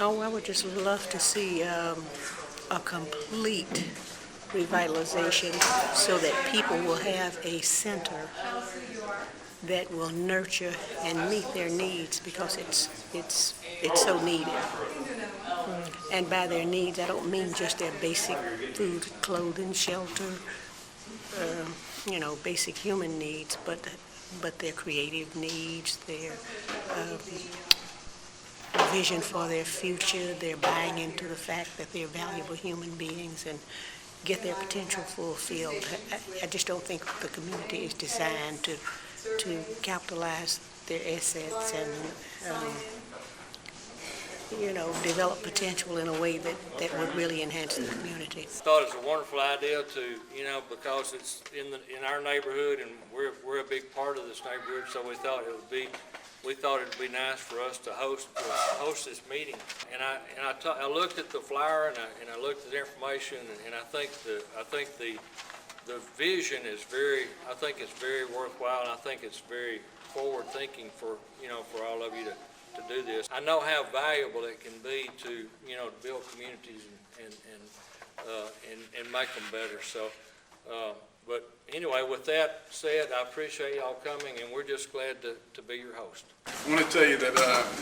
Oh, I would just love to see a complete revitalization so that people will have a center that will nurture and meet their needs because it's so needed. And by their needs, I don't mean just their basic food, clothing, shelter, basic human needs, but their creative needs, their vision for their future, their buying into the fact that they're valuable human beings and get their potential fulfilled. I just don't think the community is designed to capitalize their assets and, develop potential in a way that would really enhance the community. Thought it was a wonderful idea to, because it's in our neighborhood and we're a big part of this neighborhood, so we thought it'd be nice for us to host this meeting. And I looked at the flyer and I looked at the information and I think the vision is it's very worthwhile, and I think it's very forward thinking for all of you to do this. I know how valuable it can be to build communities and make them better. So, but anyway, with that said, I appreciate y'all coming, and we're just glad to be your host. I want to tell you that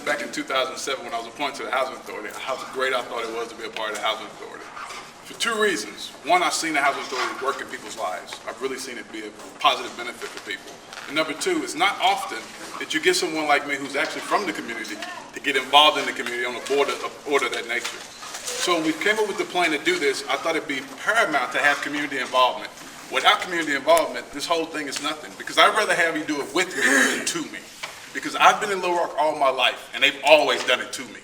back in 2007, when I was appointed to the Housing Authority, how great I thought it was to be a part of the Housing Authority. For two reasons. One, I've seen the Housing Authority work in people's lives. I've really seen it be a positive benefit for people. And number two, it's not often that you get someone like me who's actually from the community to get involved in the community on a board of that nature. So when we came up with the plan to do this, I thought it'd be paramount to have community involvement. Without community involvement, this whole thing is nothing, because I'd rather have you do it with me than to me. Because I've been in Little Rock all my life, and they've always done it to me,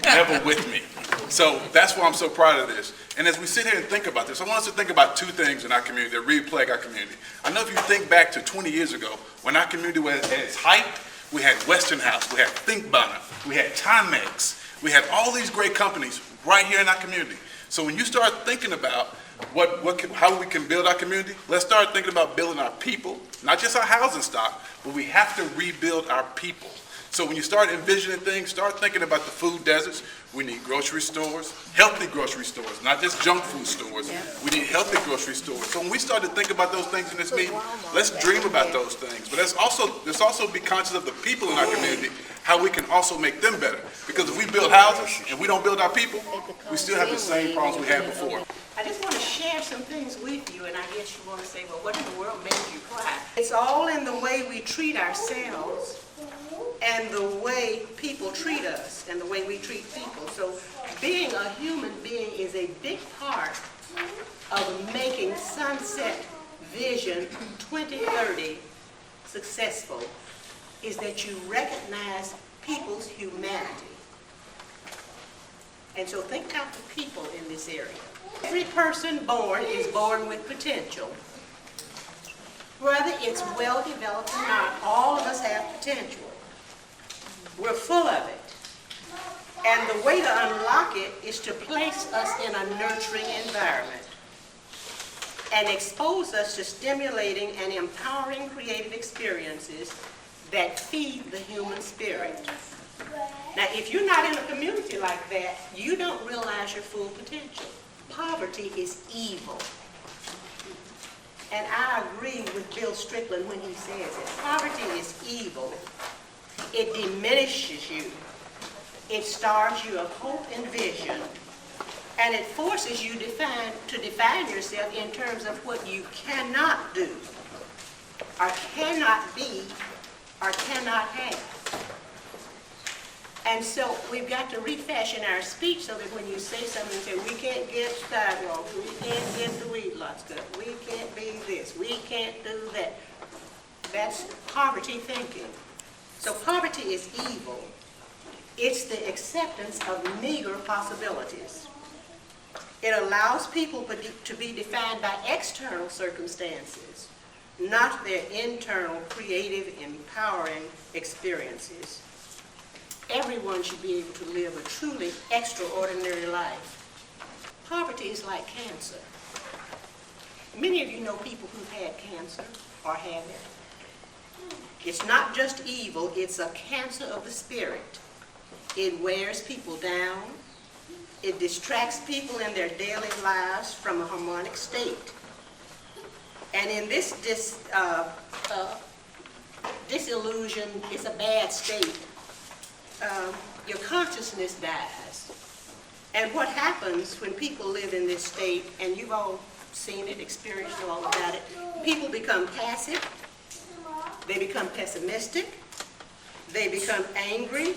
never with me. So that's why I'm so proud of this. And as we sit here and think about this, I want us to think about two things in our community that really plague our community. I know if you think back to 20 years ago, when our community was at its height, we had Westinghouse, we had ThinkBanner, we had Timex, we had all these great companies right here in our community. So when you start thinking about how we can build our community, let's start thinking about building our people, not just our housing stock, but we have to rebuild our people. So when you start envisioning things, start thinking about the food deserts. We need grocery stores, healthy grocery stores, not just junk food stores. Yeah. We need healthy grocery stores. So when we start to think about those things in this meeting, let's dream about those things. But let's also be conscious of the people in our community, how we can also make them better. Because if we build houses and we don't build our people, we still have the same problems we had before. I just want to share some things with you, and I guess you want to say, well, what in the world made you cry? It's all in the way we treat ourselves and the way people treat us and the way we treat people. So being a human being is a big part of making Sunset Vision 2030 successful, is that you recognize people's humanity. And so think about the people in this area. Every person born is born with potential. Whether it's well developed or not, all of us have potential. We're full of it. And the way to unlock it is to place us in a nurturing environment and expose us to stimulating and empowering creative experiences that feed the human spirit. Now, if you're not in a community like that, you don't realize your full potential. Poverty is evil. And I agree with Bill Strickland when he says it. Poverty is evil. It diminishes you. It starves you of hope and vision. And it forces you to define yourself in terms of what you cannot do, or cannot be, or cannot have. And so we've got to refashion our speech so that when you say something, say, we can't get sidewalks, we can't get the weed lots cut, we can't be this, we can't do that. That's poverty thinking. So poverty is evil. It's the acceptance of meager possibilities. It allows people to be defined by external circumstances, not their internal, creative, empowering experiences. Everyone should be able to live a truly extraordinary life. Poverty is like cancer. Many of you know people who've had cancer or have it. It's not just evil, it's a cancer of the spirit. It wears people down. It distracts people in their daily lives from a harmonic state. And in this disillusion, it's a bad state. Your consciousness dies. And what happens when people live in this state, and you've all seen it, experienced all about it, people become passive, they become pessimistic, they become angry.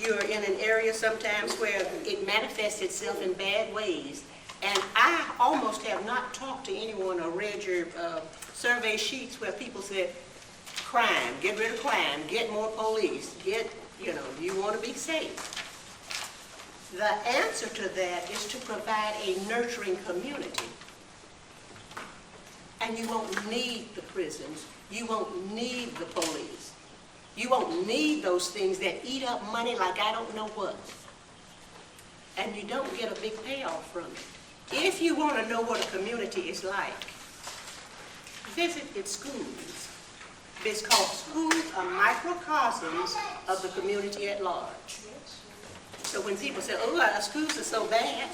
You're in an area sometimes where it manifests itself in bad ways. And I almost have not talked to anyone or read your survey sheets where people said, crime, get rid of crime, get more police, you want to be safe. The answer to that is to provide a nurturing community. And you won't need the prisons. You won't need the police. You won't need those things that eat up money like I don't know what. And you don't get a big payoff from it. If you want to know what a community is like, visit its schools. It's called schools are microcosms of the community at large. So when people say, oh, our schools are so bad,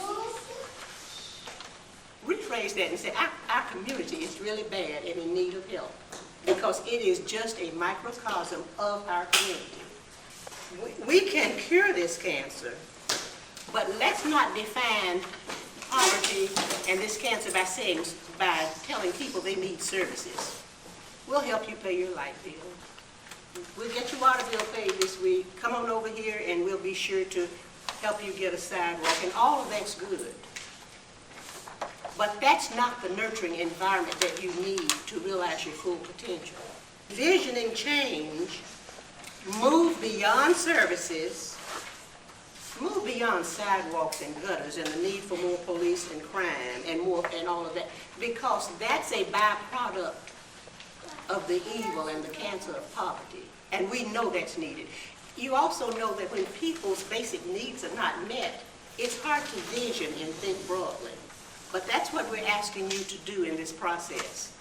rephrase that and say, our community is really bad and in need of help, because it is just a microcosm of our community. We can cure this cancer, but let's not define poverty and this cancer by telling people they need services. We'll help you pay your light bill. We'll get your water bill paid this week. Come on over here and we'll be sure to help you get a sidewalk, and all of that's good. But that's not the nurturing environment that you need to realize your full potential. Visioning change, move beyond services, move beyond sidewalks and gutters and the need for more police and crime and all of that, because that's a byproduct of the evil and the cancer of poverty. And we know that's needed. You also know that when people's basic needs are not met, it's hard to vision and think broadly. But that's what we're asking you to do in this process.